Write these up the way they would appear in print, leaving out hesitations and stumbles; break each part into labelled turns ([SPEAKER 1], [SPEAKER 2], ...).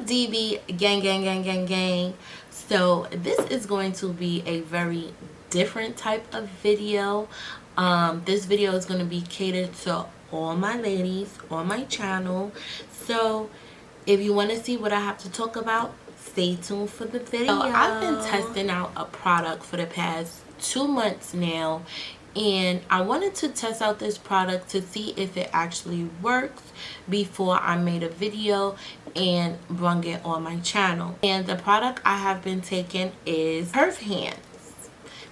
[SPEAKER 1] DB gang. So this is going to be a very different type of video. This video is going to be catered to all my ladies on my channel. So if you want to see what I have to talk about, stay tuned for the video. So I've been testing out a product for the past 2 months now, and I wanted to test out this product to see if it actually works before I made a video and brung it on my channel. And the product I have been taking is Curvhance.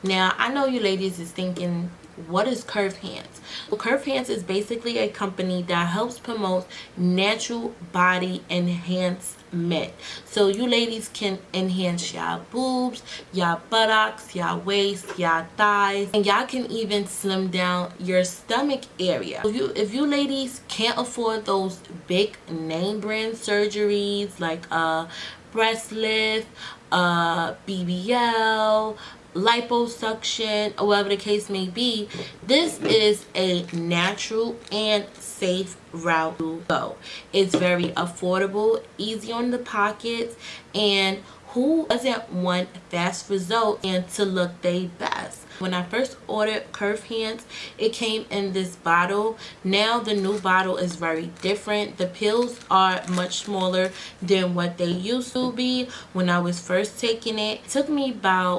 [SPEAKER 1] Now I know you ladies is thinking, what is Curvhance? Well, Curvhance is basically a company that helps promote natural body enhancement. So you ladies can enhance y'all boobs, y'all buttocks, y'all waist, y'all thighs, and y'all can even slim down your stomach area. If you ladies can't afford those big name brand surgeries like breast lift, BBL, liposuction, or whatever the case may be, this is a natural and safe route to go. It's very affordable, easy on the pockets, and who doesn't want fast results and to look their best? When I first ordered Curvhance, it came in this bottle. Now the new bottle is very different. The pills are much smaller than what they used to be when I was first taking it. It took me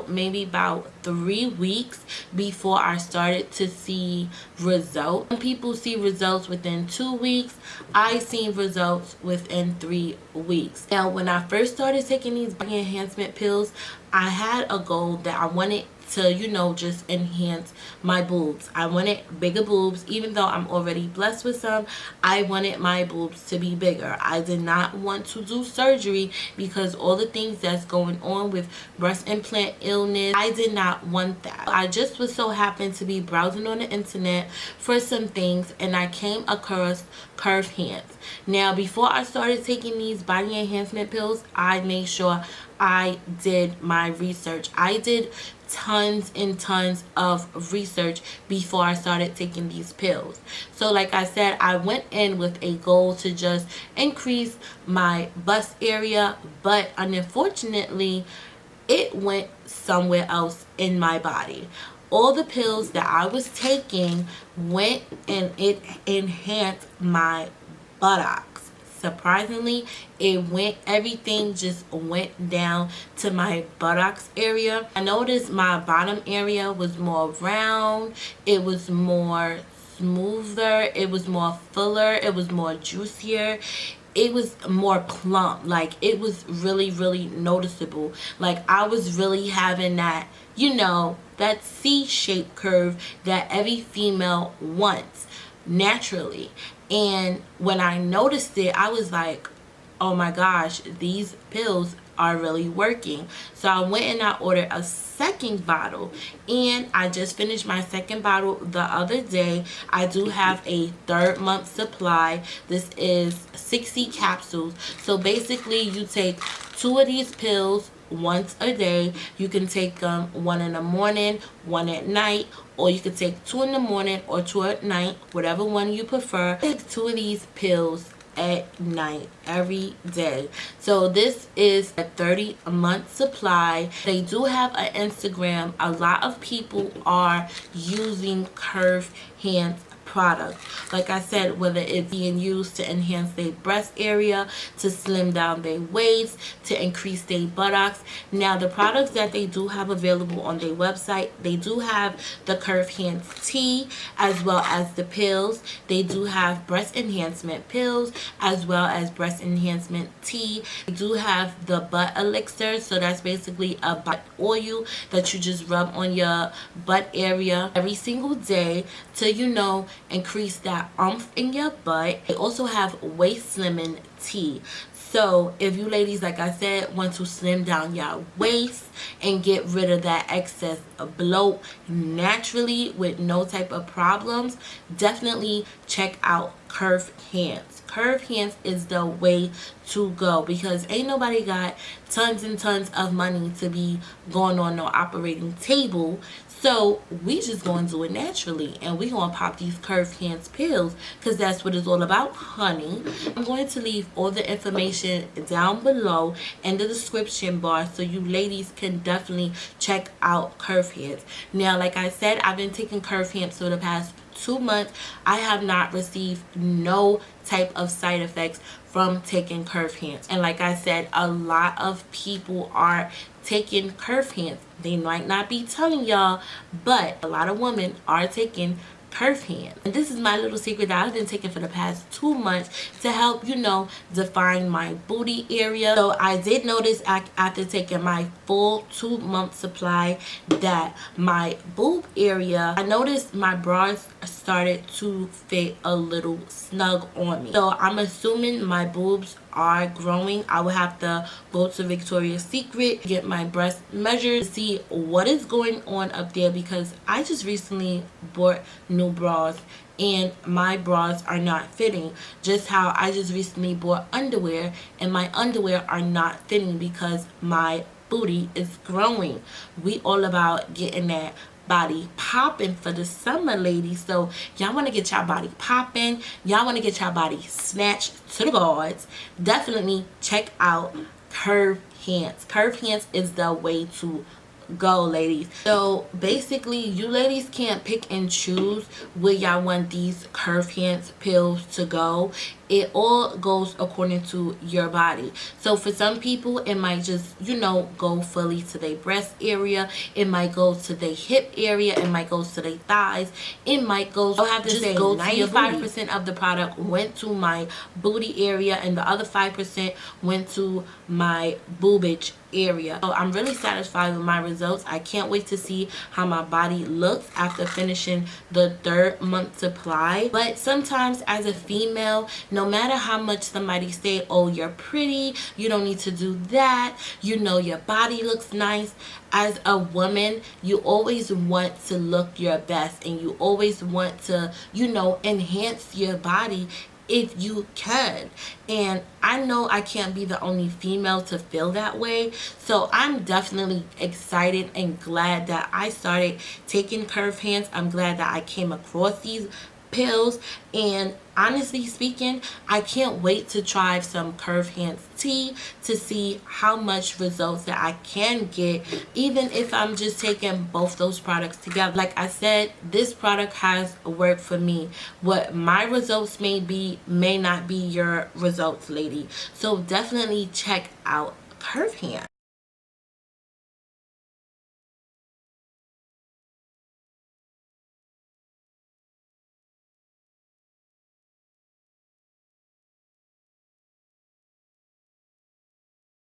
[SPEAKER 1] maybe about 3 weeks before I started to see results. Some people see results within 2 weeks. I seen results within 3 weeks. Now when I first started taking these body enhancement pills, I had a goal that I wanted to, you know, just enhance my boobs. I wanted bigger boobs. Even though I'm already blessed with some, I wanted my boobs to be bigger. I did not want to do surgery because all the things that's going on with breast implant illness, I did not want that. I just was so happened to be browsing on the internet for some things, and I came across Curvhance. Now before I started taking these body enhancement pills, I made sure I did my research. I did tons and tons of research before I started taking these pills. So like I said, I went in with a goal to just increase my bust area, but unfortunately it went somewhere else in my body. All the pills that I was taking went and it enhanced my buttocks. Surprisingly, everything just went down to my buttocks area. I noticed my bottom area was more round, it was more smoother, it was more fuller, it was more juicier, it was more plump. Like, it was really noticeable. Like, I was really having that, you know, that C-shaped curve that every female wants naturally. And when I noticed it, I was like, oh my gosh, these pills are really working. So I went and I ordered a second bottle, and I just finished my second bottle the other day. I do have a 3rd month supply. This is 60 capsules. So basically you take 2 of these pills once a day. You can take them 1 in the morning, 1 at night, or you can take 2 in the morning or 2 at night, whatever one you prefer. Take 2 of these pills at night every day. So this is a 30-month supply. They do have an Instagram. A lot of people are using Curvhance product. Like I said, whether it's being used to enhance their breast area, to slim down their waist, to increase their buttocks. Now the products that they do have available on their website, they do have the Curvhance tea as well as the pills. They do have breast enhancement pills as well as breast enhancement tea. They do have the butt elixir, so that's basically a butt oil that you just rub on your butt area every single day to, you know, increase that oomph in your butt. They also have waist slimming tea. So if you ladies, like I said, want to slim down your waist and get rid of that excess bloat naturally with no type of problems, definitely check out Curvhance. Curvhance is the way to go because ain't nobody got tons and tons of money to be going on no operating table. So we just gonna do it naturally, and we gonna pop these Curvhance pills because that's what it's all about, honey. I'm going to leave all the information down below in the description bar so you ladies can definitely check out Curvhance. Now, like I said, I've been taking Curvhance for the past 2 months. I have not received no type of side effects from taking Curvhance. And like I said, a lot of people are taking Curvhance. They might not be telling y'all, but a lot of women are taking Curvhance. And this is my little secret that I've been taking for the past 2 months to help, define my booty area. So I did notice after taking my full 2-month supply that my boob area, I noticed my bras started to fit a little snug on me. So I'm assuming my boobs are growing. I will have to go to Victoria's Secret, get my breast measured, see what is going on up there because I just recently bought new bras and my bras are not fitting. Just how I just recently bought underwear and my underwear are not fitting because my booty is growing. We all about getting that body popping for the summer, ladies. So y'all want to get y'all body popping, y'all want to get y'all body snatched to the gods, definitely check out Curvhance. Curvhance is the way to go, ladies. So basically, you ladies can't pick and choose where y'all want these Curvhance pills to go. It all goes according to your body. So for some people, it might just, go fully to their breast area. It might go to their hip area. It might go to their thighs. It might go, I have to say, 95% of the product went to my booty area and the other 5% went to my boobage area. So I'm really satisfied with my results. I can't wait to see how my body looks after finishing the 3rd month supply. But sometimes as a female, no matter how much somebody say, oh, you're pretty, you don't need to do that, your body looks nice, as a woman, you always want to look your best and you always want to, enhance your body if you can. And I know I can't be the only female to feel that way. So I'm definitely excited and glad that I started taking Curvhance. I'm glad that I came across these pills, and honestly speaking, I can't wait to try some Curvhance tea to see how much results that I can get, even if I'm just taking both those products together. Like I said, this product has worked for me. What my results may not be your results, lady. So definitely check out Curvhance.